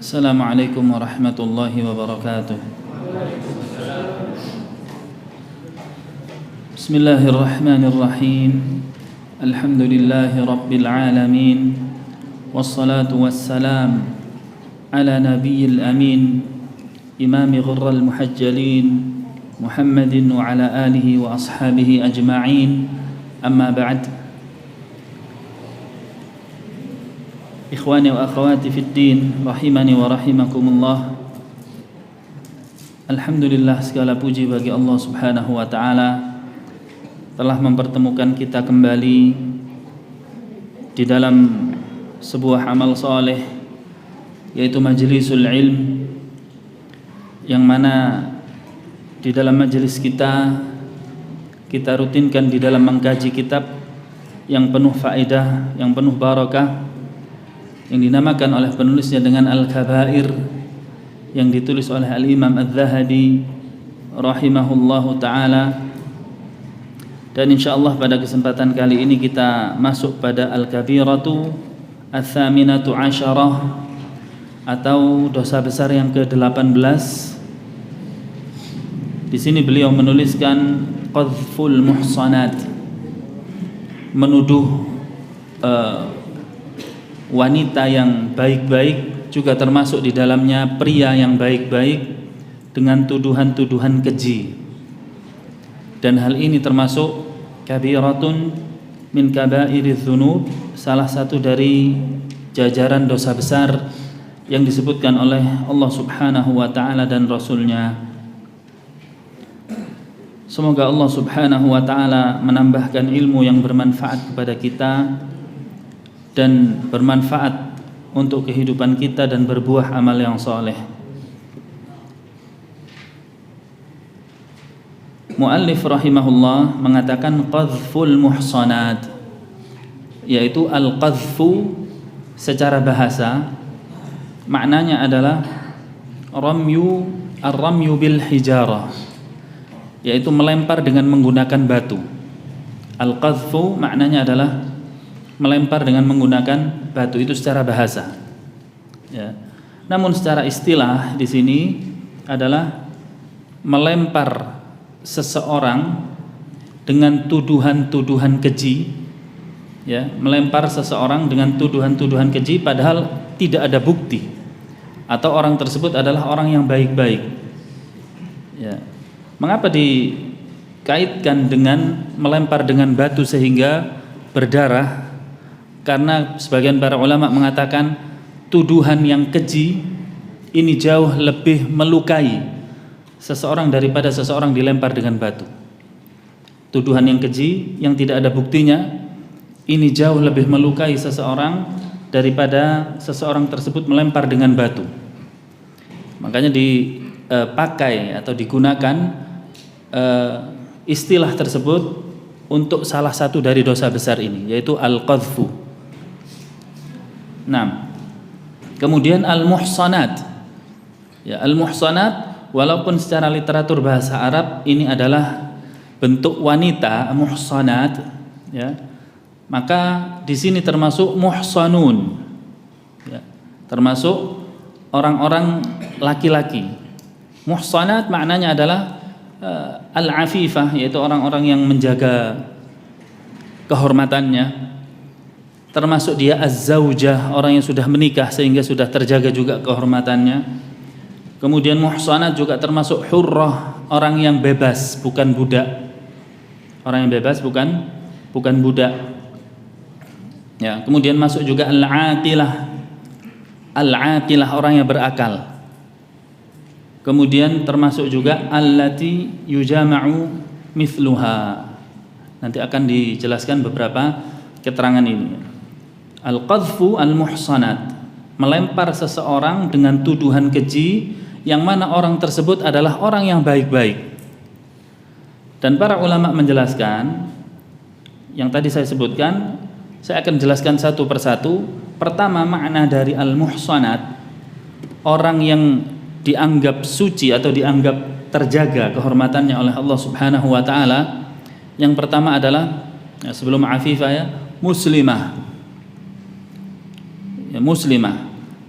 Assalamualaikum warahmatullahi wabarakatuh. Bismillahirrahmanirrahim. Alhamdulillahi rabbil alamin. Wassalatu wassalam ala nabiyil amin, imami ghurral muhajjalin, Muhammadin wa ala alihi wa ashabihi ajma'in. Amma ba'd. Ikhwani wa akhwati fid din, rahimani wa rahimakumullah. Alhamdulillah, segala puji bagi Allah Subhanahu wa taala telah mempertemukan kita kembali di dalam sebuah amal saleh, yaitu majlisul ilm, yang mana di dalam majelis kita rutinkan di dalam mengkaji kitab yang penuh faedah, yang penuh barakah, yang dinamakan oleh penulisnya dengan Al-Kabair, yang ditulis oleh Al-Imam Al-Zahabi rahimahullahu ta'ala. Dan insyaallah pada kesempatan kali ini kita masuk pada Al-Kabiratu Ats-Tsaminatu Asyarah, atau dosa besar yang ke-18. Di sini beliau menuliskan qadhful muhsanat, menuduh wanita yang baik-baik, juga termasuk di dalamnya pria yang baik-baik, dengan tuduhan-tuduhan keji. Dan hal ini termasuk kabiratun min kabairiz dzunub, salah satu dari jajaran dosa besar yang disebutkan oleh Allah Subhanahu wa taala dan Rasulnya. Semoga Allah Subhanahu wa taala menambahkan ilmu yang bermanfaat kepada kita dan bermanfaat untuk kehidupan kita dan berbuah amal yang soleh. Muallif rahimahullah mengatakan qadhful muhsanat, yaitu al-qadhfu secara bahasa maknanya adalah ar-ramyu bil hijarah, yaitu melempar dengan menggunakan batu. Al-qadhfu maknanya adalah melempar dengan menggunakan batu, itu secara bahasa. Ya. Namun secara istilah di sini adalah melempar seseorang dengan tuduhan-tuduhan keji. Ya, melempar seseorang dengan tuduhan-tuduhan keji padahal tidak ada bukti, atau orang tersebut adalah orang yang baik-baik. Ya. Mengapa dikaitkan dengan melempar dengan batu sehingga berdarah? Karena sebagian para ulama mengatakan tuduhan yang keji ini jauh lebih melukai seseorang daripada seseorang dilempar dengan batu. Tuduhan yang keji yang tidak ada buktinya ini jauh lebih melukai seseorang daripada seseorang tersebut melempar dengan batu. Makanya dipakai atau digunakan istilah tersebut untuk salah satu dari dosa besar ini, yaitu al-qadhfu. Nah, kemudian al-muhsanat. Ya, al-muhsanat walaupun secara literatur bahasa Arab ini adalah bentuk wanita, muhsanat, ya, maka di sini termasuk muhsanun, ya, termasuk orang-orang laki-laki. Muhsanat maknanya adalah al-afifah, yaitu orang-orang yang menjaga kehormatannya. Termasuk dia az-zaujah, orang yang sudah menikah sehingga sudah terjaga juga kehormatannya. Kemudian muhsanat juga termasuk hurrah, orang yang bebas bukan budak. Orang yang bebas bukan budak. Ya, kemudian masuk juga al-aqilah. Al-aqilah, orang yang berakal. Kemudian termasuk juga allati yujama'u mithluha. Nanti akan dijelaskan beberapa keterangan ini. Al-qadhfu al-muhsanat, melempar seseorang dengan tuduhan keji yang mana orang tersebut adalah orang yang baik-baik. Dan para ulama menjelaskan yang tadi saya sebutkan, saya akan jelaskan satu persatu. Pertama, makna dari al-muhsanat, orang yang dianggap suci atau dianggap terjaga kehormatannya oleh Allah Subhanahu wa taala. Yang pertama adalah, sebelum afifah, ya, muslimah. Ya, muslimah.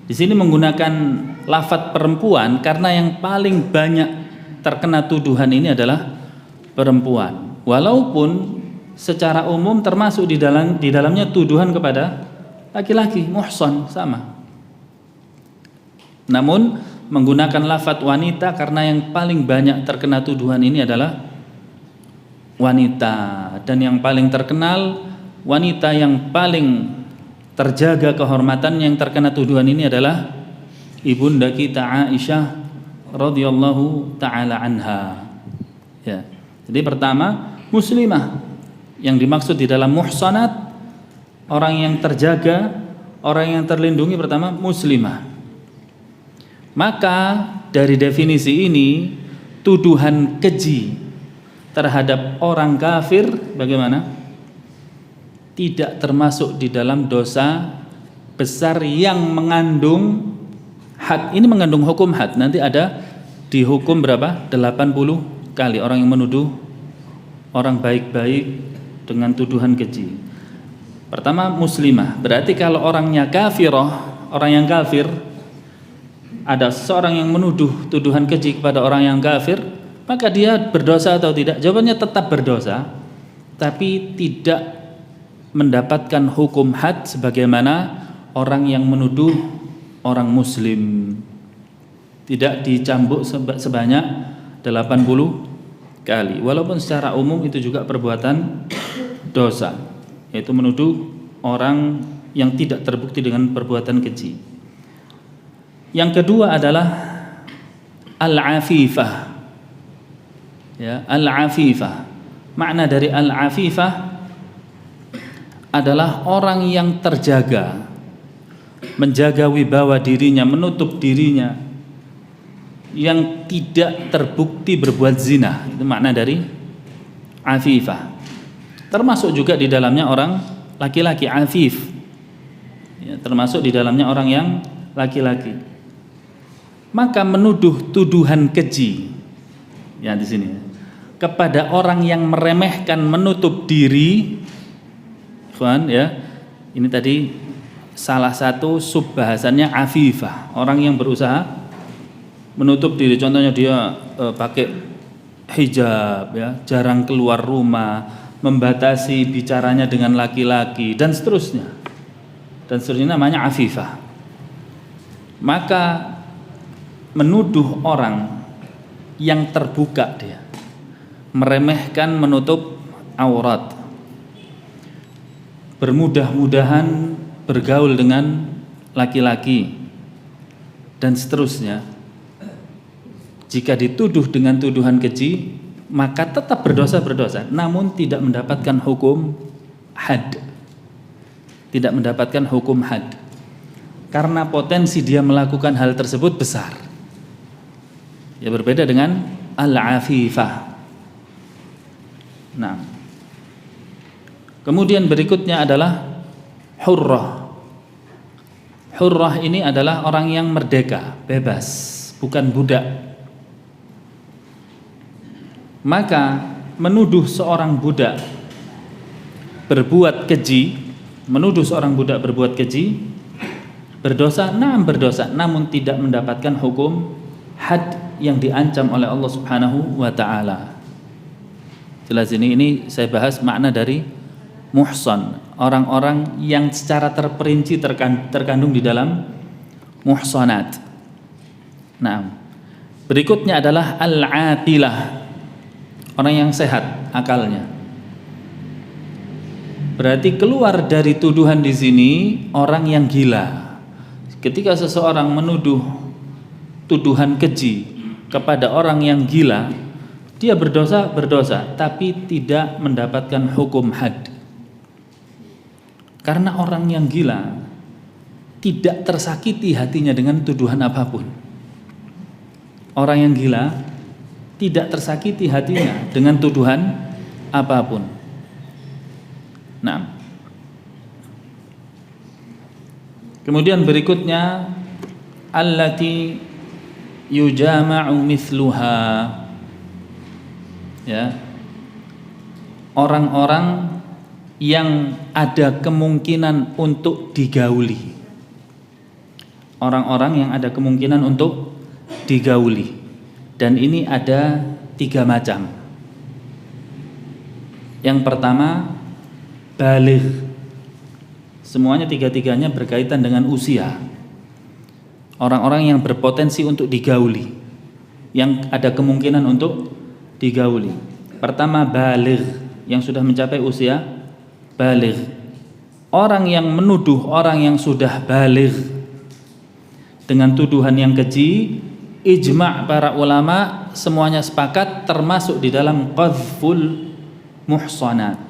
Di sini menggunakan lafadz perempuan karena yang paling banyak terkena tuduhan ini adalah perempuan. Walaupun secara umum termasuk di dalamnya tuduhan kepada laki-laki, muhsan sama. Namun menggunakan lafadz wanita karena yang paling banyak terkena tuduhan ini adalah wanita, dan yang paling terkenal wanita yang paling terjaga kehormatan yang terkena tuduhan ini adalah ibunda kita Aisyah radhiyallahu taala anha. Ya. Jadi pertama, muslimah. Yang dimaksud di dalam muhsanat, orang yang terjaga, orang yang terlindungi, pertama muslimah. Maka dari definisi ini, tuduhan keji terhadap orang kafir bagaimana? Tidak termasuk di dalam dosa besar yang mengandung had. Ini mengandung hukum had. Nanti ada dihukum berapa? 80 kali orang yang menuduh orang baik-baik dengan tuduhan keji. Pertama, muslimah. Berarti kalau orangnya kafirah, orang yang kafir, ada seseorang yang menuduh tuduhan keji kepada orang yang kafir, maka dia berdosa atau tidak? Jawabannya tetap berdosa, tapi tidak mendapatkan hukum had sebagaimana orang yang menuduh orang muslim. Tidak dicambuk sebanyak 80 kali. Walaupun secara umum itu juga perbuatan dosa, yaitu menuduh orang yang tidak terbukti dengan perbuatan keji. Yang kedua adalah al-afifah. Ya, al-afifah. Makna dari al-afifah adalah orang yang terjaga, menjaga wibawa dirinya, menutup dirinya, yang tidak terbukti berbuat zina. Itu makna dari afifah. Termasuk juga di dalamnya orang laki-laki, afif. Ya, termasuk di dalamnya orang yang laki-laki. Maka menuduh tuduhan keji, ya di sini, kepada orang yang meremehkan, menutup diri, ya, ini tadi salah satu sub bahasannya afifah, orang yang berusaha menutup diri. Contohnya dia pakai hijab, ya, jarang keluar rumah, membatasi bicaranya dengan laki-laki, dan seterusnya. Dan seterusnya, namanya afifah. Maka menuduh orang yang terbuka, dia meremehkan, menutup aurat, bermudah-mudahan bergaul dengan laki-laki, dan seterusnya. Jika dituduh dengan tuduhan keji, maka tetap berdosa, namun tidak mendapatkan hukum had. Tidak mendapatkan hukum had. Karena potensi dia melakukan hal tersebut besar. Ya, berbeda dengan al-afifah. Nah, kemudian berikutnya adalah hurrah. Hurrah ini adalah orang yang merdeka, bebas, bukan budak. Maka menuduh seorang budak berbuat keji, menuduh seorang budak berbuat keji, berdosa, berdosa, namun tidak mendapatkan hukum had yang diancam oleh Allah Subhanahu wa taala. Jelas ini saya bahas makna dari muhsan, orang-orang yang secara terperinci terkandung di dalam muhsanat. Nah, berikutnya adalah al-aqilah, orang yang sehat akalnya. Berarti keluar dari tuduhan di sini orang yang gila. Ketika seseorang menuduh tuduhan keji kepada orang yang gila, dia berdosa, tapi tidak mendapatkan hukum had. Karena orang yang gila tidak tersakiti hatinya dengan tuduhan apapun. Orang yang gila tidak tersakiti hatinya dengan tuduhan apapun. Nah, kemudian berikutnya allati yujama'u mithluha, ya, orang-orang yang ada kemungkinan untuk digauli, orang-orang yang ada kemungkinan untuk digauli. Dan ini ada 3 macam. Yang pertama, baligh. Semuanya 3-tiganya berkaitan dengan usia. Orang-orang yang berpotensi untuk digauli, yang ada kemungkinan untuk digauli. Pertama, baligh, yang sudah mencapai usia baligh. Orang yang menuduh orang yang sudah baligh dengan tuduhan yang keji, ijma' para ulama semuanya sepakat termasuk di dalam qadhful muhsanat,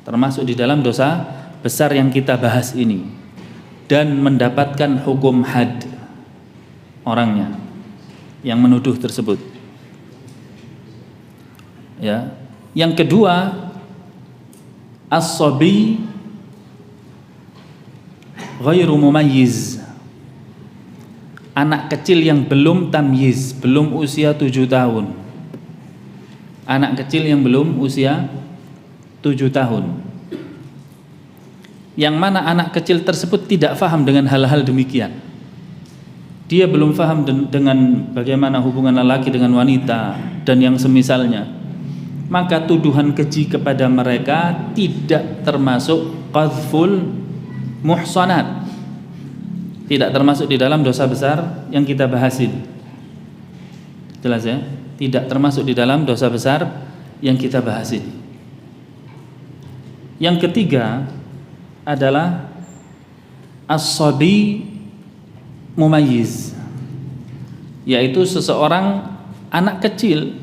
termasuk di dalam dosa besar yang kita bahas ini, dan mendapatkan hukum had orangnya yang menuduh tersebut. Ya. Yang kedua, as-sabi ghairu mumayyiz, anak kecil yang belum tamyiz, belum usia 7 tahun. Anak kecil yang belum usia 7 tahun. Yang mana anak kecil tersebut tidak faham dengan hal-hal demikian. Dia belum faham dengan bagaimana hubungan lelaki dengan wanita dan yang semisalnya. Maka tuduhan keji kepada mereka tidak termasuk qadhful muhsanat, tidak termasuk di dalam dosa besar yang kita bahas ini. Jelas ya? Tidak termasuk di dalam dosa besar yang kita bahas ini. Yang ketiga adalah as-sabi mumayyiz, yaitu seseorang anak kecil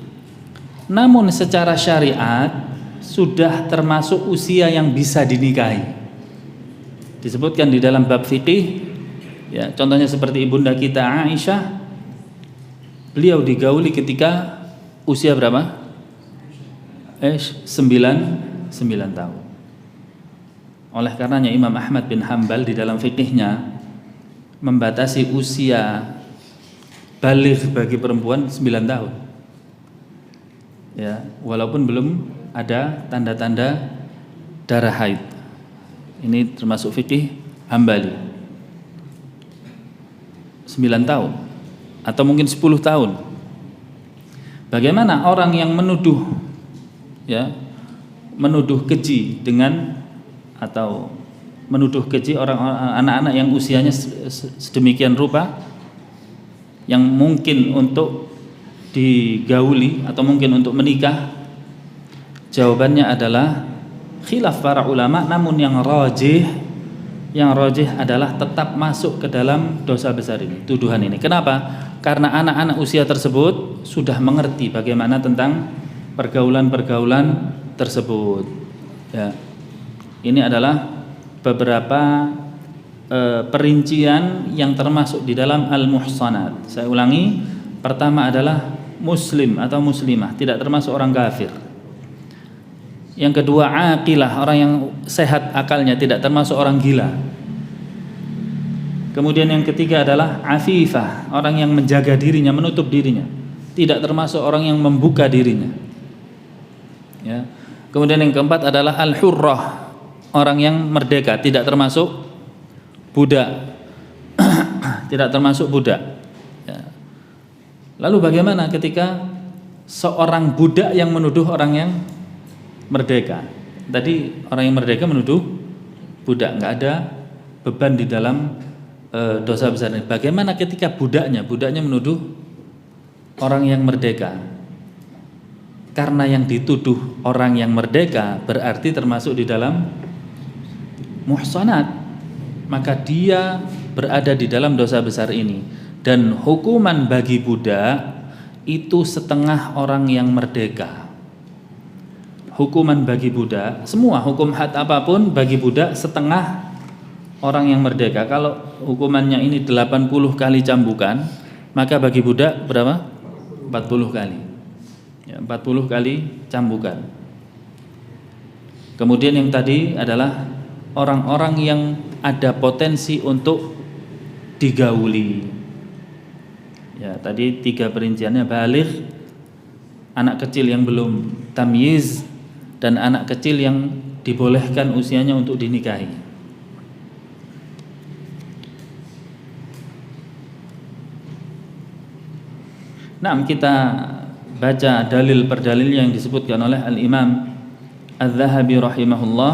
namun secara syariat sudah termasuk usia yang bisa dinikahi. Disebutkan di dalam bab fikih, ya, contohnya seperti ibunda kita Aisyah, beliau digauli ketika usia berapa? 9 tahun. Oleh karenanya Imam Ahmad bin Hanbal di dalam fikihnya membatasi usia baligh bagi perempuan 9 tahun. Ya, walaupun belum ada tanda-tanda darah haid. Ini termasuk fikih Hambali. 9 tahun atau mungkin 10 tahun. Bagaimana orang yang menuduh, ya, menuduh keji dengan atau menuduh keji anak-anak yang usianya sedemikian rupa, yang mungkin untuk digauli atau mungkin untuk menikah? Jawabannya adalah khilaf para ulama, namun yang rajih adalah tetap masuk ke dalam dosa besar ini, tuduhan ini. Kenapa? Karena anak-anak usia tersebut sudah mengerti bagaimana tentang pergaulan-pergaulan tersebut. Ya. Ini adalah beberapa perincian yang termasuk di dalam al-muhsanat. Saya ulangi, pertama adalah muslim atau muslimah, tidak termasuk orang kafir. Yang kedua aqilah, orang yang sehat akalnya, tidak termasuk orang gila. Kemudian yang ketiga adalah afifah, orang yang menjaga dirinya, menutup dirinya, tidak termasuk orang yang membuka dirinya. Ya. Kemudian yang keempat adalah al-hurrah, orang yang merdeka, tidak termasuk budak. Tidak termasuk budak. Ya. Lalu bagaimana ketika seorang budak yang menuduh orang yang merdeka? Tadi orang yang merdeka menuduh budak, nggak ada beban di dalam dosa besar ini. Bagaimana ketika budaknya menuduh orang yang merdeka? Karena yang dituduh orang yang merdeka berarti termasuk di dalam muhsanat, maka dia berada di dalam dosa besar ini. Dan hukuman bagi budak itu setengah orang yang merdeka. Hukuman bagi budak, semua hukum had apapun bagi budak setengah orang yang merdeka. Kalau hukumannya ini 80 kali cambukan, maka bagi budak berapa? 40 kali. Ya, 40 kali cambukan. Kemudian yang tadi adalah orang-orang yang ada potensi untuk digauli. Ya, tadi 3 perinciannya: baligh, anak kecil yang belum tamyiz, dan anak kecil yang dibolehkan usianya untuk dinikahi. Nah, kita baca dalil per dalil yang disebutkan oleh Al-Imam Adz-Dzahabi rahimahullah.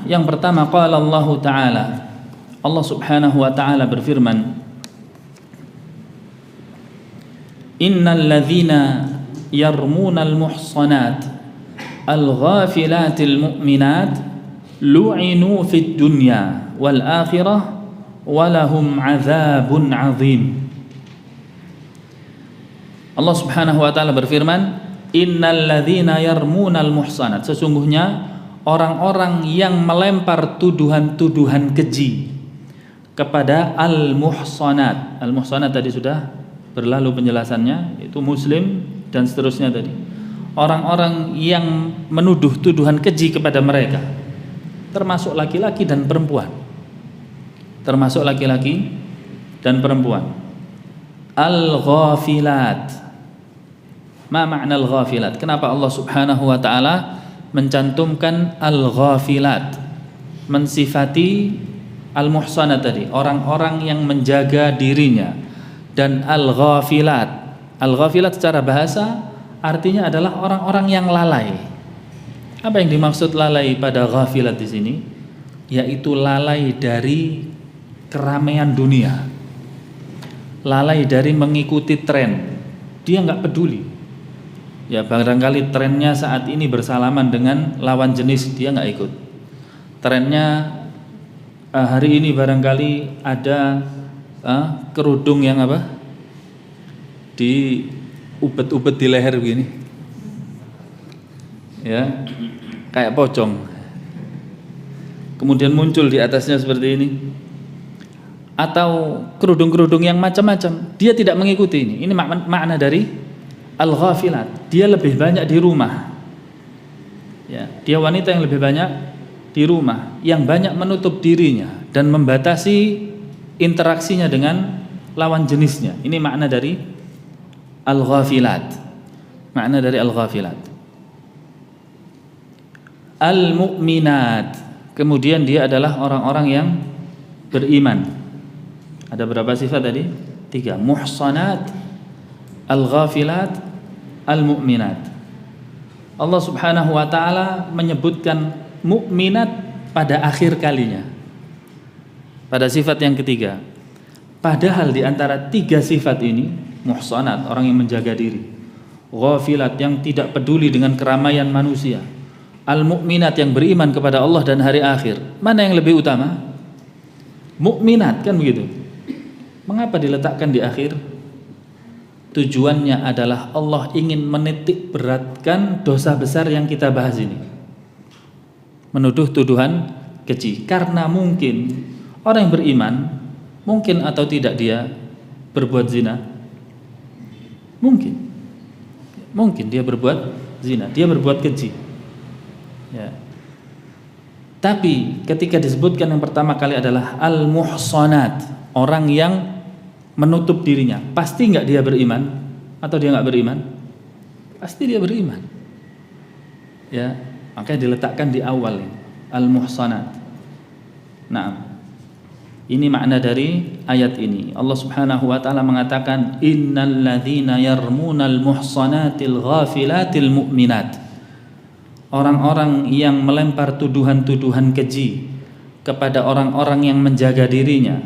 Yang pertama, qala Allah Ta'ala, Allah Subhanahu wa Ta'ala berfirman, innal ladzina yarmunal muhsanat al-ghafilatil mu'minat lu'inu fid dunya wal akhirah walahum 'adzabun 'adzim. Allah Subhanahu wa Ta'ala berfirman, innal ladzina yarmunal muhsanat, sesungguhnya orang-orang yang melempar tuduhan-tuduhan keji kepada al-muhsanat. Al-muhsanat tadi sudah berlalu penjelasannya, itu muslim dan seterusnya tadi. Orang-orang yang menuduh tuduhan keji kepada mereka, termasuk laki-laki dan perempuan. Termasuk laki-laki dan perempuan. Al-ghafilat. Ma makna al-ghafilat? Kenapa Allah Subhanahu wa Ta'ala mencantumkan al-ghafilat, mensifati al-muhsanat tadi, orang-orang yang menjaga dirinya, dan al-ghafilat. Al-ghafilat secara bahasa artinya adalah orang-orang yang lalai. Apa yang dimaksud lalai pada ghafilat di sini? Yaitu lalai dari keramaian dunia, lalai dari mengikuti tren. Dia nggak peduli. Ya, barangkali trennya saat ini bersalaman dengan lawan jenis, dia nggak ikut. Trennya hari ini barangkali ada kerudung yang apa? Di ubet-ubet di leher begini. Ya, kayak pocong. Kemudian muncul di atasnya seperti ini. Atau kerudung-kerudung yang macam-macam. Dia tidak mengikuti ini. Ini makna dari al-ghafilat. Dia lebih banyak di rumah. Ya, dia wanita yang lebih banyak di rumah, yang banyak menutup dirinya dan membatasi interaksinya dengan lawan jenisnya. Ini makna dari al-ghafilat. Makna dari al-ghafilat. Al-mu'minat, kemudian dia adalah orang-orang yang beriman. Ada berapa sifat tadi? 3. Muhsanat, al-ghafilat, al-mu'minat. Allah Subhanahu wa Ta'ala menyebutkan mukminat pada akhir kalinya, pada sifat yang ketiga. Padahal di antara 3 sifat ini, muhsanat, orang yang menjaga diri, ghafilat, yang tidak peduli dengan keramaian manusia, al-mu'minat, yang beriman kepada Allah dan hari akhir, mana yang lebih utama? Mukminat, kan begitu. Mengapa diletakkan di akhir? Tujuannya adalah Allah ingin menitik beratkan dosa besar yang kita bahas ini, menuduh tuduhan keji. Karena mungkin orang yang beriman, mungkin atau tidak dia berbuat zina, mungkin dia berbuat zina, dia berbuat keji, ya. Tapi ketika disebutkan yang pertama kali adalah al-muhsanat, orang yang menutup dirinya, pasti nggak dia beriman atau dia nggak beriman? Pasti dia beriman, ya. Makanya diletakkan di awal ini, al-muhsanat. Nah, ini makna dari ayat ini. Allah Subhanahu wa Ta'ala mengatakan, innal ladzina yarmunal muhsanatil ghafilatil mu'minat. Orang-orang yang melempar tuduhan-tuduhan keji kepada orang-orang yang menjaga dirinya,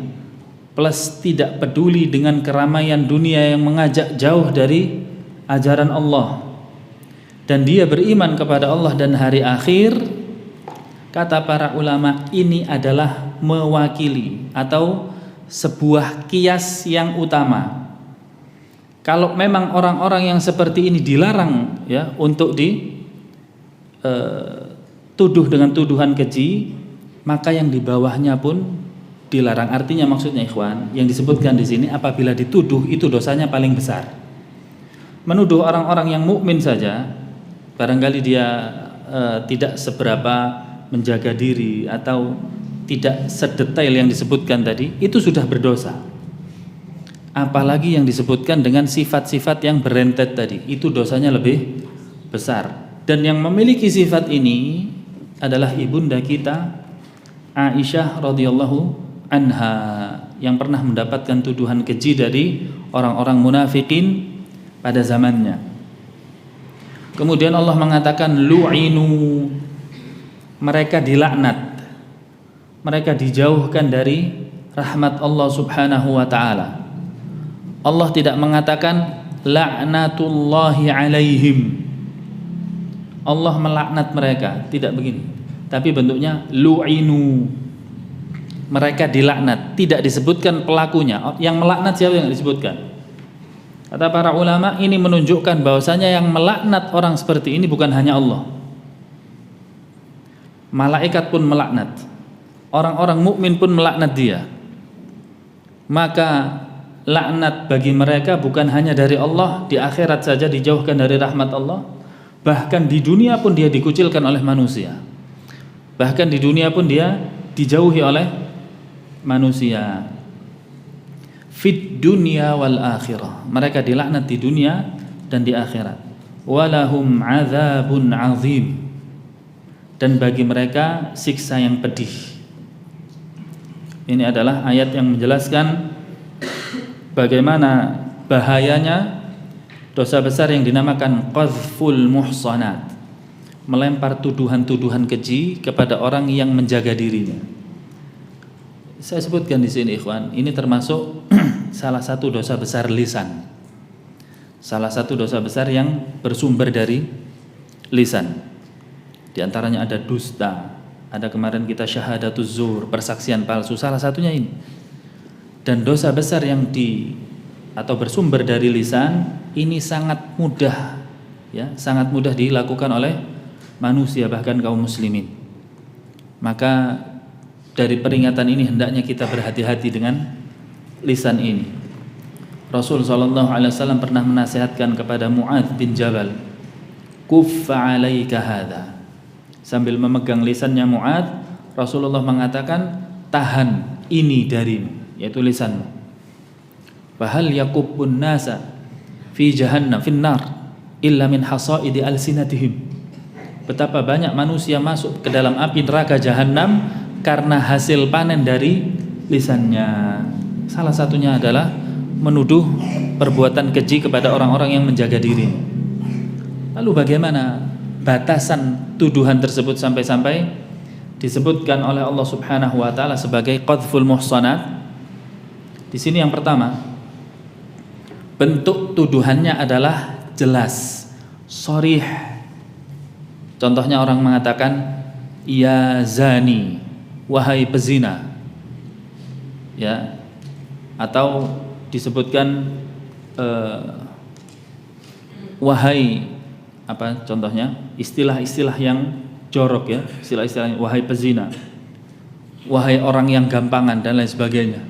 plus tidak peduli dengan keramaian dunia yang mengajak jauh dari ajaran Allah, dan dia beriman kepada Allah dan hari akhir. Kata para ulama, ini adalah mewakili atau sebuah kias yang utama. Kalau memang orang-orang yang seperti ini dilarang, ya, untuk dituduh dengan tuduhan keji, maka yang di bawahnya pun dilarang. Artinya maksudnya, ikhwan, yang disebutkan di sini apabila dituduh itu dosanya paling besar. Menuduh orang-orang yang mukmin saja, barangkali dia tidak seberapa menjaga diri atau tidak sedetail yang disebutkan tadi, itu sudah berdosa. Apalagi yang disebutkan dengan sifat-sifat yang berentet tadi, itu dosanya lebih besar. Dan yang memiliki sifat ini adalah ibunda kita Aisyah radhiyallahu anha. yang pernah mendapatkan tuduhan keji dari orang-orang munafikin pada zamannya. Kemudian Allah mengatakan lu'inu, mereka dilaknat, mereka dijauhkan dari rahmat Allah Subhanahu wa taala. Allah tidak mengatakan la'natullahi alaihim, Allah melaknat mereka, tidak begini. Tapi bentuknya lu'inu, mereka dilaknat, tidak disebutkan pelakunya. Yang melaknat siapa yang disebutkan? Kata para ulama, ini menunjukkan bahwasanya yang melaknat orang seperti ini bukan hanya Allah. Malaikat pun melaknat, orang-orang mukmin pun melaknat dia. Maka laknat bagi mereka bukan hanya dari Allah, di akhirat saja dijauhkan dari rahmat Allah, bahkan di dunia pun dia dikucilkan oleh manusia. Bahkan di dunia pun dia dijauhi oleh manusia. Fid dunya wal akhirah, mereka dilaknat di dunia dan di akhirat. Walahum adzabun azim, dan bagi mereka siksa yang pedih. Ini adalah ayat yang menjelaskan bagaimana bahayanya dosa besar yang dinamakan qadhful muhsanat, melempar tuduhan-tuduhan keji kepada orang yang menjaga dirinya. Saya sebutkan di sini ikhwan, ini termasuk salah satu dosa besar lisan. Salah satu dosa besar yang bersumber dari lisan. Di antaranya ada dusta, ada kemarin kita syahadatuz zur, persaksian palsu, salah satunya ini. Dan dosa besar yang atau bersumber dari lisan ini sangat mudah, ya, sangat mudah dilakukan oleh manusia, bahkan kaum muslimin. Maka dari peringatan ini hendaknya kita berhati-hati dengan lisan ini. Rasul SAW pernah menasihatkan kepada Mu'adz bin Jabal, kuffa alaika hadha. Sambil memegang lisannya Mu'adz, Rasulullah mengatakan, tahan ini darimu, yaitu lisanmu. Fahal yakubbun nasa fi jahannam fin nar illa min hasaidi alsinatihim. Betapa banyak manusia masuk ke dalam api neraka jahanam karena hasil panen dari lisannya. Salah satunya adalah menuduh perbuatan keji kepada orang-orang yang menjaga diri. Lalu bagaimana batasan tuduhan tersebut sampai-sampai disebutkan oleh Allah Subhanahu wa taala sebagai qadhful muhsanat? Di sini yang pertama, bentuk tuduhannya adalah jelas, sharih. Contohnya orang mengatakan ya zani, wahai pezina, ya, atau disebutkan wahai apa contohnya, istilah-istilah yang jorok, ya, istilah-istilah wahai pezina, wahai orang yang gampangan dan lain sebagainya.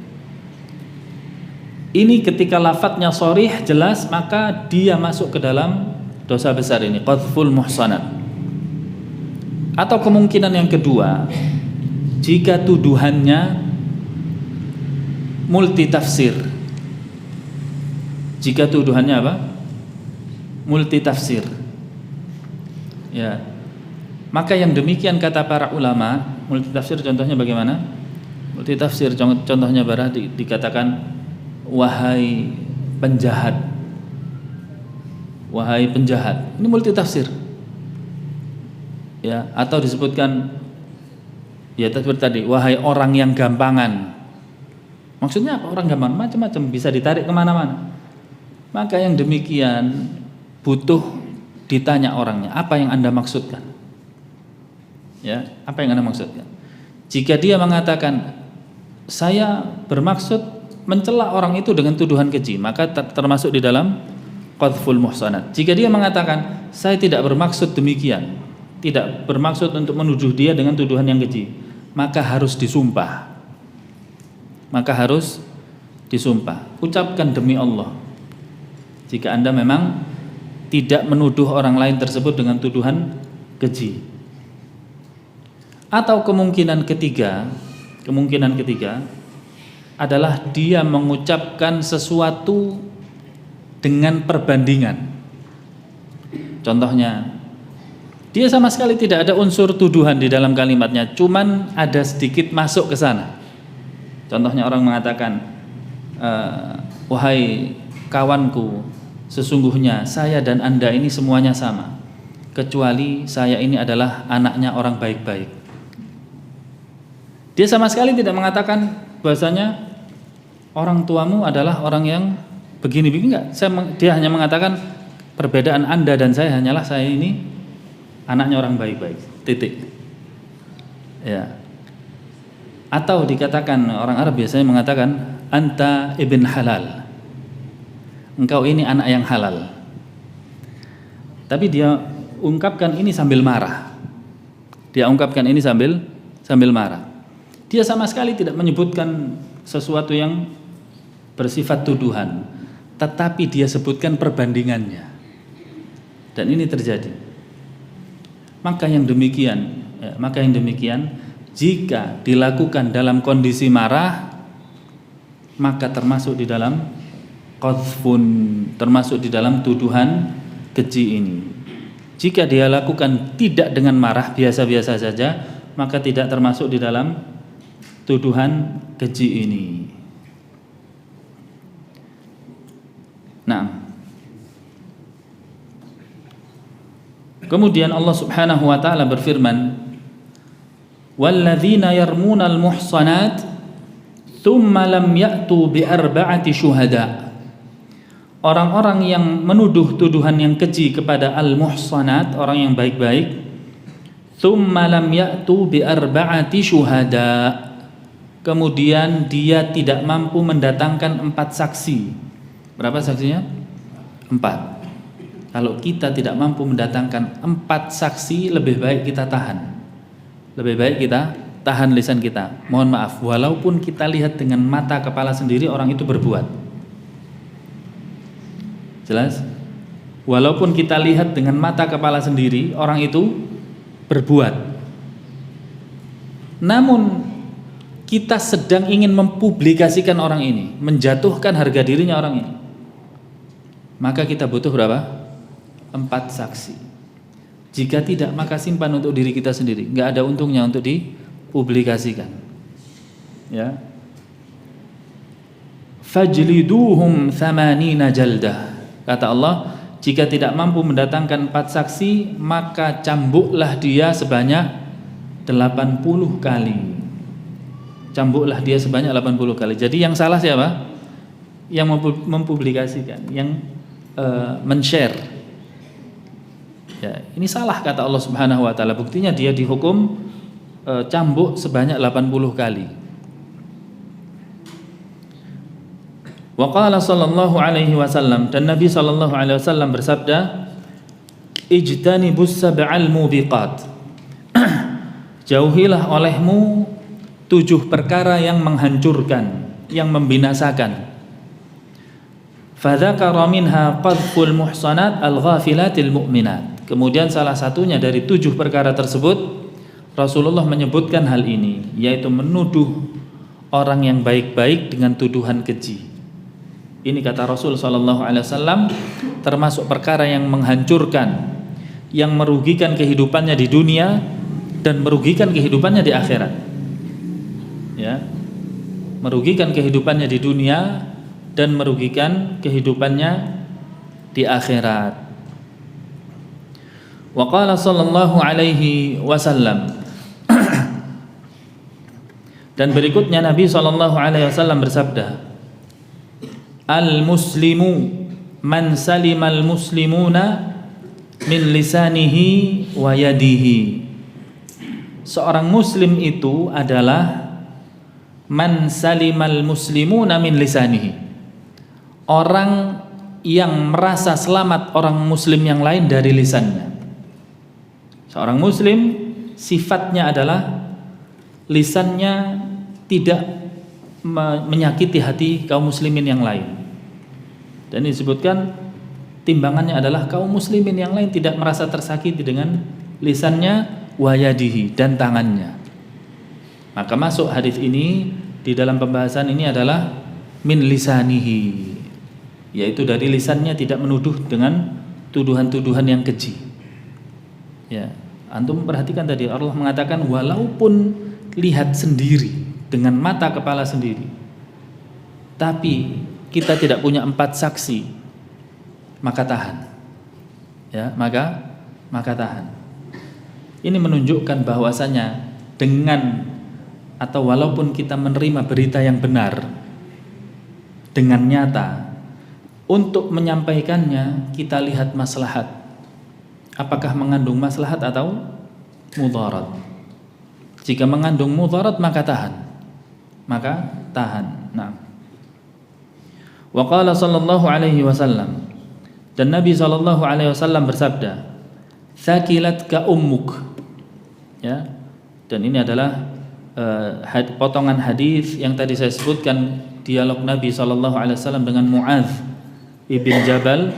Ini ketika lafadznya sharih, jelas, maka dia masuk ke dalam dosa besar ini, qadhful muhsanat. Atau kemungkinan yang kedua, jika tuduhannya multitafsir. Jika tuduhannya apa? Multitafsir. Ya. Maka yang demikian kata para ulama, multitafsir contohnya bagaimana? Multitafsir contohnya dikatakan wahai penjahat. Wahai penjahat. Ini multitafsir. Ya, atau disebutkan ya seperti tadi, wahai orang yang gampangan. Maksudnya apa orang gampangan? Macam-macam, bisa ditarik kemana-mana. Maka yang demikian butuh ditanya orangnya, apa yang Anda maksudkan? Ya, apa yang Anda maksudkan? Jika dia mengatakan saya bermaksud mencela orang itu dengan tuduhan keji, maka termasuk di dalam qadhful muhsanat. Jika dia mengatakan saya tidak bermaksud demikian, tidak bermaksud untuk menuduh dia dengan tuduhan yang keji, maka harus disumpah. Maka harus disumpah. Ucapkan demi Allah, jika Anda memang tidak menuduh orang lain tersebut dengan tuduhan keji. Atau kemungkinan ketiga adalah dia mengucapkan sesuatu dengan perbandingan. Contohnya, dia sama sekali tidak ada unsur tuduhan di dalam kalimatnya, cuman ada sedikit masuk ke sana. Contohnya orang mengatakan, wahai kawanku, sesungguhnya saya dan Anda ini semuanya sama, kecuali saya ini adalah anaknya orang baik-baik. Dia sama sekali tidak mengatakan bahasanya orang tuamu adalah orang yang begini-begini, enggak. Dia hanya mengatakan perbedaan Anda dan saya hanyalah saya ini anaknya orang baik-baik. Titik. Ya. Atau dikatakan orang Arab biasanya mengatakan anta ibn halal. Engkau ini anak yang halal. Tapi dia ungkapkan ini sambil marah. Dia ungkapkan ini sambil marah. Dia sama sekali tidak menyebutkan sesuatu yang bersifat tuduhan, tetapi dia sebutkan perbandingannya. Dan ini terjadi. Maka yang demikian jika dilakukan dalam kondisi marah, maka termasuk di dalam qadhfun, termasuk di dalam tuduhan keji ini. Jika dia lakukan tidak dengan marah, biasa-biasa saja, maka tidak termasuk di dalam tuduhan keji ini. Nah, kemudian Allah Subhanahu wa taala berfirman, walladzina yarmunal muhsanat thumma lam ya'tu bi arba'ati syuhada. Orang-orang yang menuduh tuduhan yang keji kepada al-muhsanat, orang yang baik-baik, thumma lam ya'tu bi arba'ati syuhada, kemudian dia tidak mampu mendatangkan 4 saksi. Berapa saksinya? 4. Kalau kita tidak mampu mendatangkan 4 saksi, lebih baik kita tahan. Lebih baik kita tahan lisan kita. Mohon maaf, walaupun kita lihat dengan mata kepala sendiri orang itu berbuat. Jelas? Walaupun kita lihat dengan mata kepala sendiri orang itu berbuat. Namun kita sedang ingin mempublikasikan orang ini, menjatuhkan harga dirinya orang ini. Maka kita butuh berapa? 4 saksi. Jika tidak, maka simpan untuk diri kita sendiri. Enggak ada untungnya untuk dipublikasikan. Ya. Fajliduhum 80 jaldah. Kata Allah, jika tidak mampu mendatangkan 4 saksi, maka cambuklah dia sebanyak 80 kali. Cambuklah dia sebanyak 80 kali. Jadi yang salah siapa? Yang mempublikasikan, yang men-share. Ya, ini salah kata Allah Subhanahu wa taala. Buktinya dia dihukum cambuk sebanyak 80 kali. Wa qala sallallahu alaihi wasallam, dan Nabi sallallahu alaihi wasallam bersabda, ijtanibus sab'al mubiqat. Jauhilah olehmu 7 perkara yang menghancurkan, yang membinasakan. Fadzakara minha qadhful muhsanat al-ghafilatil mu'minat. Kemudian salah satunya dari 7 perkara tersebut, Rasulullah menyebutkan hal ini, yaitu menuduh orang yang baik-baik dengan tuduhan keji. Ini kata Rasul sallallahu alaihi wasallam termasuk perkara yang menghancurkan, yang merugikan kehidupannya di dunia dan merugikan kehidupannya di akhirat. Ya. Merugikan kehidupannya di dunia dan merugikan kehidupannya di akhirat. Wa qala sallallahu alaihi wasallam, dan berikutnya Nabi sallallahu alaihi wasallam bersabda, al-muslimu man salimal muslimuna min lisanihi wa yadihi. Seorang muslim itu adalah man salimal muslimuna min lisanihi, orang yang merasa selamat orang muslim yang lain dari lisannya. Seorang muslim sifatnya adalah lisannya tidak menyakiti hati kaum muslimin yang lain. Dan disebutkan timbangannya adalah kaum muslimin yang lain tidak merasa tersakiti dengan lisannya, wayadihi, dan tangannya. Maka masuk hadis ini di dalam pembahasan ini adalah min lisanihi, yaitu dari lisannya tidak menuduh dengan tuduhan-tuduhan yang keji. Ya, antum perhatikan tadi Allah mengatakan walaupun lihat sendiri, dengan mata kepala sendiri, tapi kita tidak punya 4 saksi, maka tahan. Ya, maka tahan. Ini menunjukkan bahwasanya dengan atau walaupun kita menerima berita yang benar dengan nyata, untuk menyampaikannya kita lihat maslahat. Apakah mengandung maslahat atau mudarat? Jika mengandung mudarat maka tahan. Nah. Wa qala sallallahu alaihi wasallam, dan Nabi sallallahu alaihi wasallam bersabda, "Thaqilatka ummuk." Ya. Dan ini adalah potongan hadis yang tadi saya sebutkan, dialog Nabi sallallahu alaihi wasallam dengan Muadz ibn Jabal.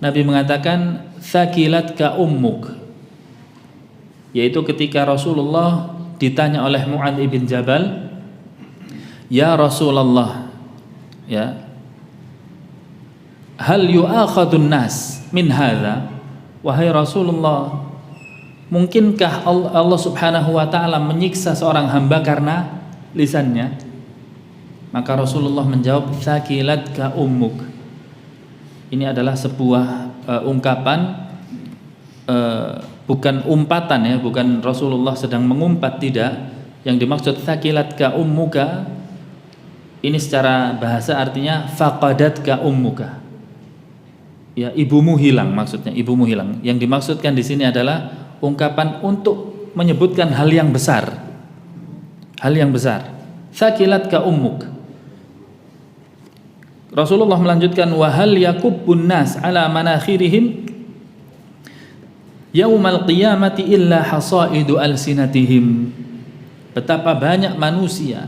Nabi mengatakan, "Thaqilatka ummuk." Yaitu ketika Rasulullah ditanya oleh Muadz ibn Jabal, "Ya Rasulullah, ya, hal yu'akhadun nas min hadza?" Wahai Rasulullah, mungkinkah Allah Subhanahu wa taala menyiksa seorang hamba karena lisannya? Maka Rasulullah menjawab, "Thaqilatka ummuk." Ini adalah sebuah ungkapan, bukan umpatan ya, bukan Rasulullah sedang mengumpat, tidak. Yang dimaksud thaqilatka ummuka ini secara bahasa artinya faqadatka ummuka. Ya, ibumu hilang, maksudnya ibumu hilang. Yang dimaksudkan di sini adalah ungkapan untuk menyebutkan hal yang besar. Hal yang besar. Thaqilatka ummuk. Rasulullah melanjutkan, wa hal yakubbun nas ala manakhirihim yaumal qiyamati illa hasaidu alsinatihim. Betapa banyak manusia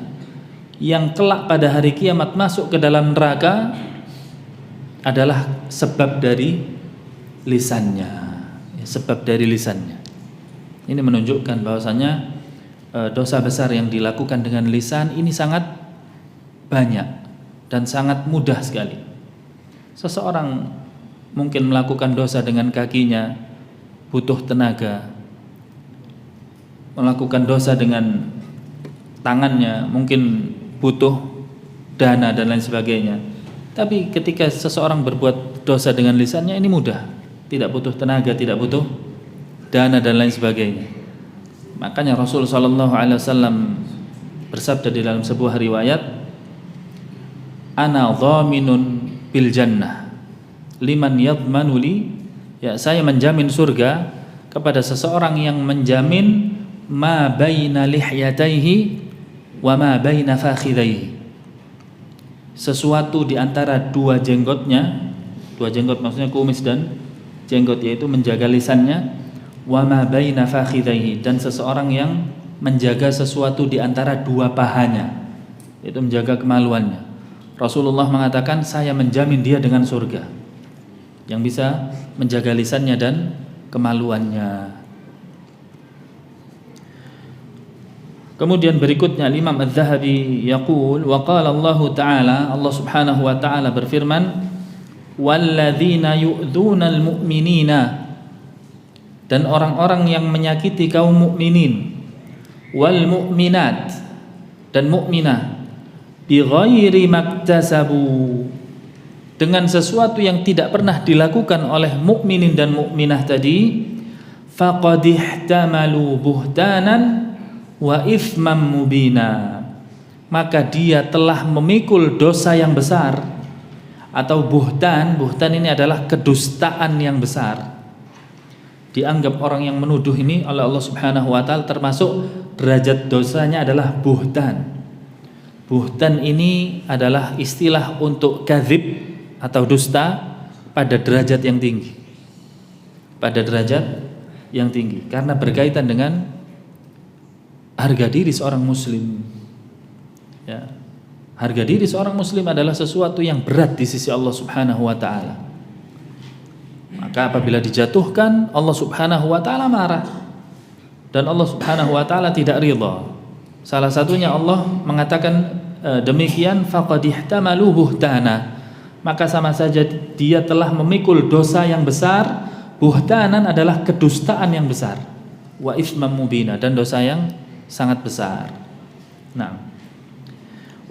yang kelak pada hari kiamat masuk ke dalam neraka adalah sebab dari lisannya. Sebab dari lisannya. Ini menunjukkan bahwasanya dosa besar yang dilakukan dengan lisan ini sangat banyak dan sangat mudah sekali. Seseorang mungkin melakukan dosa dengan kakinya, butuh tenaga. Melakukan dosa dengan tangannya mungkin butuh dana dan lain sebagainya. Tapi ketika seseorang berbuat dosa dengan lisannya ini mudah, tidak butuh tenaga, tidak butuh dana dan lain sebagainya. Makanya Rasulullah SAW bersabda di dalam sebuah riwayat, "Ana dhaminun bil jannah liman yadmanu li." Ya, saya menjamin surga kepada seseorang yang menjamin ma baina lihyataihi wa ma baina fakhidaihi. Sesuatu di antara dua jenggotnya, dua jenggot maksudnya kumis dan jenggot, yaitu menjaga lisannya, wa ma baina fakhidaihi, dan seseorang yang menjaga sesuatu di antara dua pahanya, yaitu menjaga kemaluannya. Rasulullah mengatakan, saya menjamin dia dengan surga, yang bisa menjaga lisannya dan kemaluannya. Kemudian berikutnya Imam Az-Zahabi yaqul, wa qala Allah Ta'ala, Allah Subhanahu wa Ta'ala berfirman, walladzina yu'dzunal mu'minina, dan orang-orang yang menyakiti kaum mukminin, wal mu'minat, dan mukminah, bighairi maktasabu, dengan sesuatu yang tidak pernah dilakukan oleh mukminin dan mukminah tadi, faqad ihtamalu buhtanan wa ithman mubina, maka dia telah memikul dosa yang besar. Atau buhtan ini adalah kedustaan yang besar. Dianggap orang yang menuduh ini oleh Allah Subhanahu wa Ta'ala termasuk derajat dosanya adalah buhtan. Buhtan ini adalah istilah untuk kadzib atau dusta pada derajat yang tinggi. Pada derajat yang tinggi, karena berkaitan dengan harga diri seorang muslim. Ya. Harga diri seorang muslim adalah sesuatu yang berat di sisi Allah Subhanahu wa Ta'ala. Maka apabila dijatuhkan, Allah Subhanahu wa Ta'ala marah, dan Allah Subhanahu wa Ta'ala tidak ridha. Salah satunya Allah mengatakan demikian, faqad ihtamalu buhtana, maka sama saja dia telah memikul dosa yang besar. Buhtanan adalah kedustaan yang besar, wa itsman mubina, dan dosa yang sangat besar. Nah,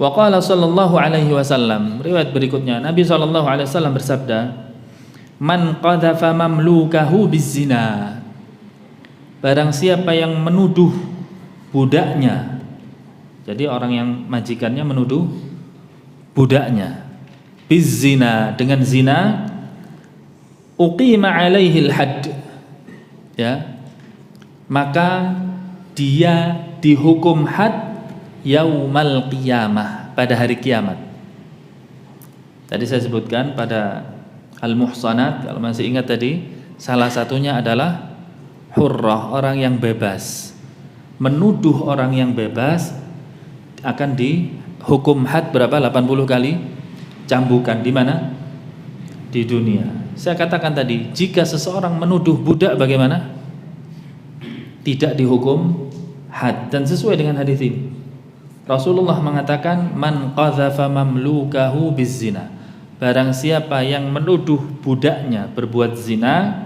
Wa qala sallallahu alaihi wasallam, riwayat berikutnya Nabi sallallahu alaihi wasallam bersabda, "Man qadhafa mamlukahu bizina." Barang siapa yang menuduh budaknya. Jadi orang yang majikannya menuduh budaknya bizina, dengan zina, uqima alaihil hadd. Ya. Maka dia dihukum had yaumal qiyamah, pada hari kiamat. Tadi saya sebutkan pada al-muhsanat, kalau masih ingat tadi, salah satunya adalah hurrah, orang yang bebas. Menuduh orang yang bebas akan dihukum had berapa? 80 kali cambukan. Di mana? Di dunia. Saya katakan tadi, jika seseorang menuduh budak bagaimana? Tidak dihukum had, dan sesuai dengan hadis ini. Rasulullah mengatakan, "Man qadhafa mamlukahu bizina." Barang siapa yang menuduh budaknya berbuat zina,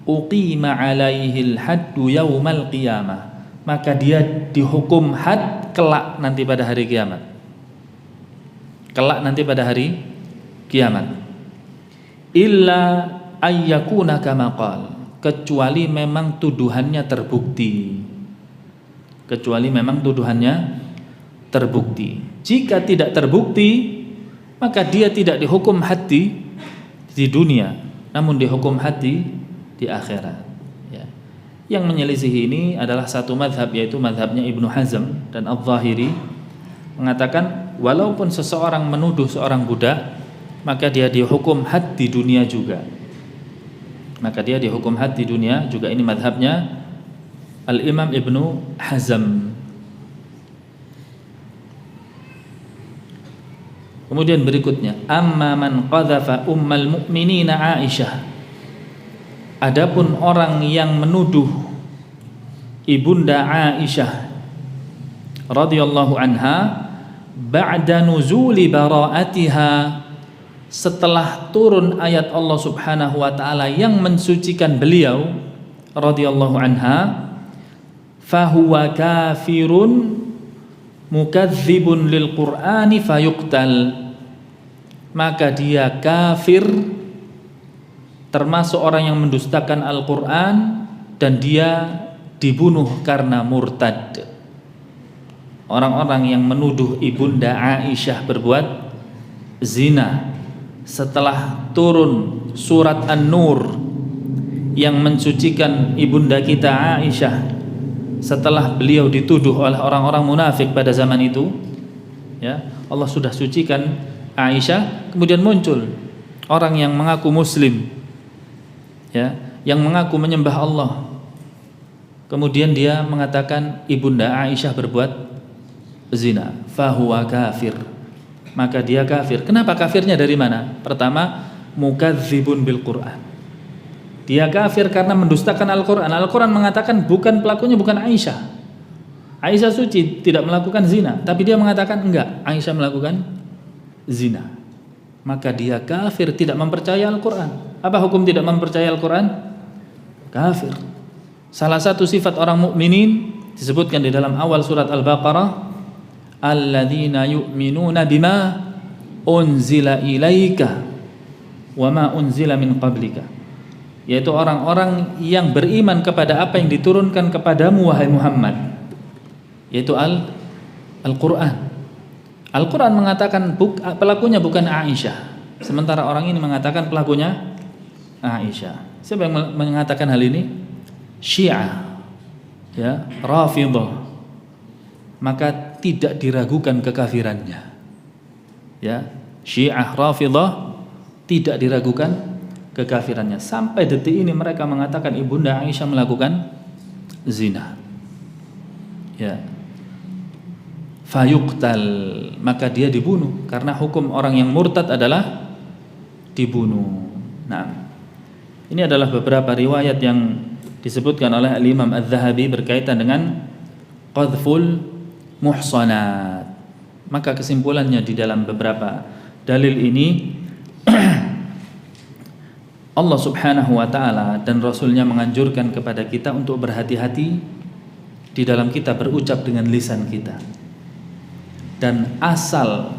uqima alaihil haddu yaumal qiyamah, maka dia dihukum had kelak nanti pada hari kiamat. Kelak nanti pada hari kiamat. Illa ayyakuna kama qala, kecuali memang tuduhannya terbukti. Kecuali memang tuduhannya terbukti. Jika tidak terbukti, maka dia tidak dihukum haddi di dunia, namun dihukum haddi di akhirat. Ya. Yang menyelisihi ini adalah satu madhab, yaitu madhabnya Ibnu Hazm dan Al-Zahiri, mengatakan walaupun seseorang menuduh seorang budak, maka dia dihukum had di dunia juga. Maka dia dihukum had di dunia juga. Ini madhabnya Al-Imam Ibnu Hazm. Kemudian berikutnya, amma man qadhafa ummal mu'minina Aisyah. Adapun orang yang menuduh ibunda Aisyah radhiyallahu anha ba'da nuzuli bara'atiha, setelah turun ayat Allah Subhanahu wa taala yang mensucikan beliau radhiyallahu anha, fahuwa kafirun mukadzibun lil Qur'ani fayuqtal, maka dia kafir, termasuk orang yang mendustakan Al-Qur'an, dan dia dibunuh karena murtad. Orang-orang yang menuduh ibunda Aisyah berbuat zina setelah turun surat An-Nur yang mensucikan ibunda kita Aisyah, setelah beliau dituduh oleh orang-orang munafik pada zaman itu, ya, Allah sudah sucikan Aisyah, kemudian muncul orang yang mengaku muslim, ya, yang mengaku menyembah Allah, kemudian dia mengatakan ibunda Aisyah berbuat zina, fahuwa kafir, maka dia kafir. Kenapa kafirnya dari mana? Pertama, mukadzibun bil Qur'an. Dia kafir karena mendustakan Al-Qur'an. Al-Qur'an mengatakan bukan pelakunya bukan Aisyah. Aisyah suci, tidak melakukan zina, tapi dia mengatakan enggak, Aisyah melakukan zina. Maka dia kafir, tidak mempercayai Al-Qur'an. Apa hukum tidak mempercayai Al-Qur'an? Kafir. Salah satu sifat orang mukminin disebutkan di dalam awal surat Al-Baqarah, alladzina yu'minuna bima unzila ilaika wa ma unzila min qablika, yaitu orang-orang yang beriman kepada apa yang diturunkan kepadamu wahai Muhammad, yaitu Al-Qur'an. Al-Qur'an mengatakan pelakunya bukan Aisyah, sementara orang ini mengatakan pelakunya Aisyah. Siapa yang mengatakan hal ini? Syiah, ya, Rafidhah. Maka tidak diragukan kekafirannya, ya, Syiah Rafidhah tidak diragukan kekafirannya. Sampai detik ini mereka mengatakan ibunda Aisyah melakukan zina, ya, fayuqtal, maka dia dibunuh, karena hukum orang yang murtad adalah dibunuh. Nah, ini adalah beberapa riwayat yang disebutkan oleh Al-Imam Az-Zahabi berkaitan dengan qadhful muhsanat. Maka kesimpulannya di dalam beberapa dalil ini Allah Subhanahu wa ta'ala dan Rasulnya menganjurkan kepada kita untuk berhati-hati di dalam kita berucap dengan lisan kita. Dan asal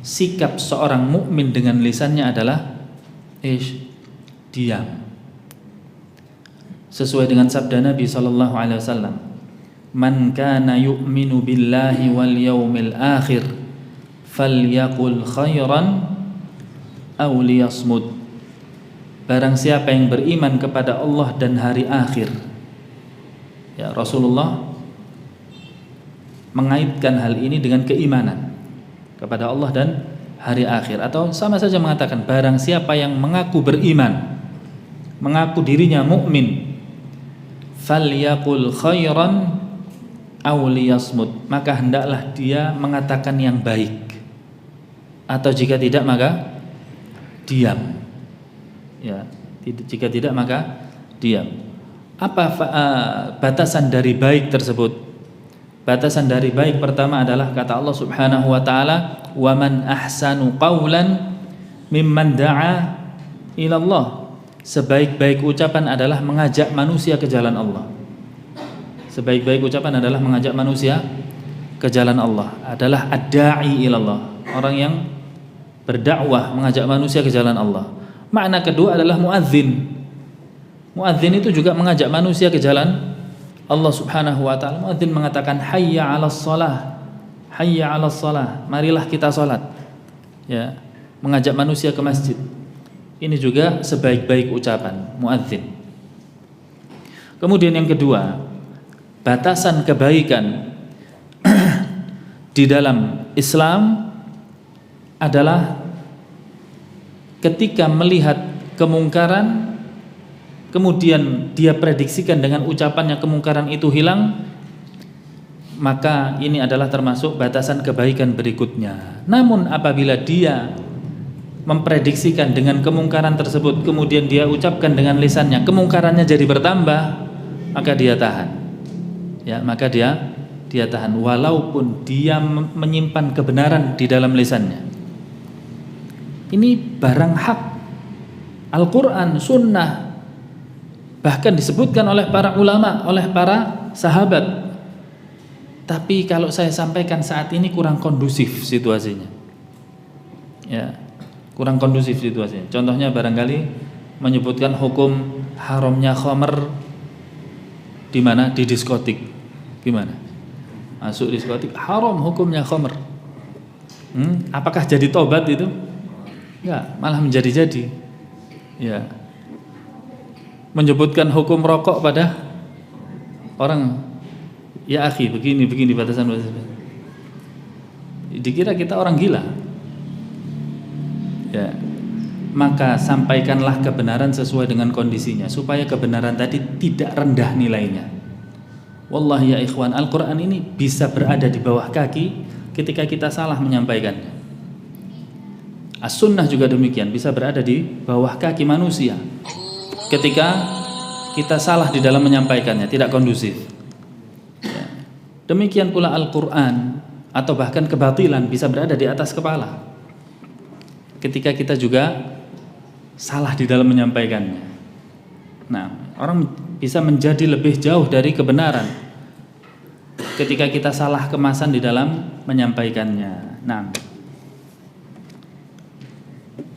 sikap seorang mukmin dengan lisannya adalah diam. Sesuai dengan sabda Nabi sallallahu alaihi wasallam, "Man kana yu'minu billahi wal yawmil akhir falyaqul khairan aw liyasmut." Barang siapa yang beriman kepada Allah dan hari akhir. Ya, Rasulullah mengaitkan hal ini dengan keimanan kepada Allah dan hari akhir, atau sama saja mengatakan barang siapa yang mengaku beriman, mengaku dirinya mukmin, falyaqul khairan aw liyasmut, maka hendaklah dia mengatakan yang baik, atau jika tidak maka diam. Ya, jika tidak maka diam. Apa batasan dari baik tersebut? Batasan dari baik pertama adalah kata Allah Subhanahu wa taala, "Wa man ahsanu qawlan mimman da'a ila Allah." Sebaik-baik ucapan adalah mengajak manusia ke jalan Allah. Sebaik-baik ucapan adalah mengajak manusia ke jalan Allah, adalah ad-da'i ila Allah, orang yang berdakwah mengajak manusia ke jalan Allah. Makna kedua adalah muadzin. Muadzin itu juga mengajak manusia ke jalan Allah Subhanahu wa taala. Muadzin mengatakan hayya 'alas shalah, hayya 'alas shalah, marilah kita salat. Ya, mengajak manusia ke masjid. Ini juga sebaik-baik ucapan muadzin. Kemudian yang kedua, batasan kebaikan di dalam Islam adalah ketika melihat kemungkaran, kemudian dia prediksikan dengan ucapannya kemungkaran itu hilang, maka ini adalah termasuk batasan kebaikan berikutnya. Namun apabila dia memprediksikan dengan kemungkaran tersebut, kemudian dia ucapkan dengan lisannya, kemungkarannya jadi bertambah, maka dia tahan. Ya, maka dia tahan walaupun dia menyimpan kebenaran di dalam lisannya. Ini barang hak, Al-Quran, Sunnah, bahkan disebutkan oleh para ulama, oleh para sahabat. Tapi kalau saya sampaikan saat ini kurang kondusif situasinya. Ya, kurang kondusif situasinya. Contohnya barangkali menyebutkan hukum haramnya khamr di mana? Di diskotik. Gimana? Masuk diskotik haram hukumnya khamr. Apakah jadi tobat itu? Enggak, malah menjadi-jadi. Ya. Menyebutkan hukum rokok pada orang, ya akhi, begini batasan. Dikira kita orang gila. Ya. Maka sampaikanlah kebenaran sesuai dengan kondisinya, supaya kebenaran tadi tidak rendah nilainya. Wallahi ya ikhwan, Al-Quran ini bisa berada di bawah kaki ketika kita salah menyampaikannya. As-Sunnah juga demikian, bisa berada di bawah kaki manusia ketika kita salah di dalam menyampaikannya, tidak kondusif. Ya. Demikian pula Al-Quran atau bahkan kebatilan bisa berada di atas kepala ketika kita juga salah di dalam menyampaikannya. Nah, orang bisa menjadi lebih jauh dari kebenaran ketika kita salah kemasan di dalam menyampaikannya. Nah,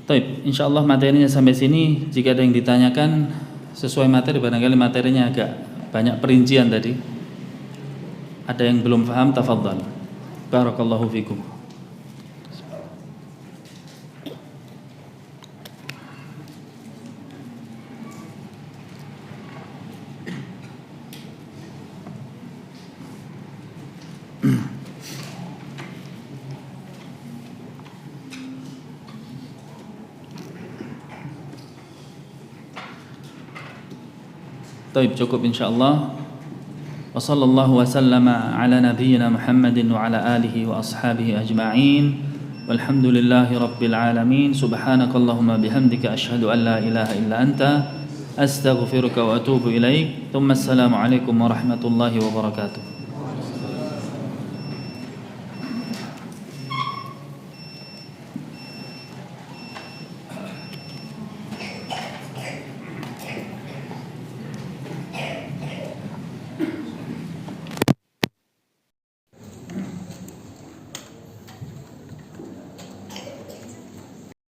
baik, insyaallah materinya sampai sini. Jika ada yang ditanyakan sesuai materi, barangkali materinya agak banyak perincian tadi. Ada yang belum paham, tafadhal. Barakallahu fikum. Baik, cukup insyaallah. Wa sallallahu wa sallama ala nabiyyina Muhammadin wa ala alihi wa ashabihi ajma'in. Walhamdulillahi rabbil alamin. Subhanakallahumma bihamdika asyhadu an la ilaha illa anta astaghfiruka wa atubu ilaik. Tsumma assalamu alaikum warahmatullahi wabarakatuh.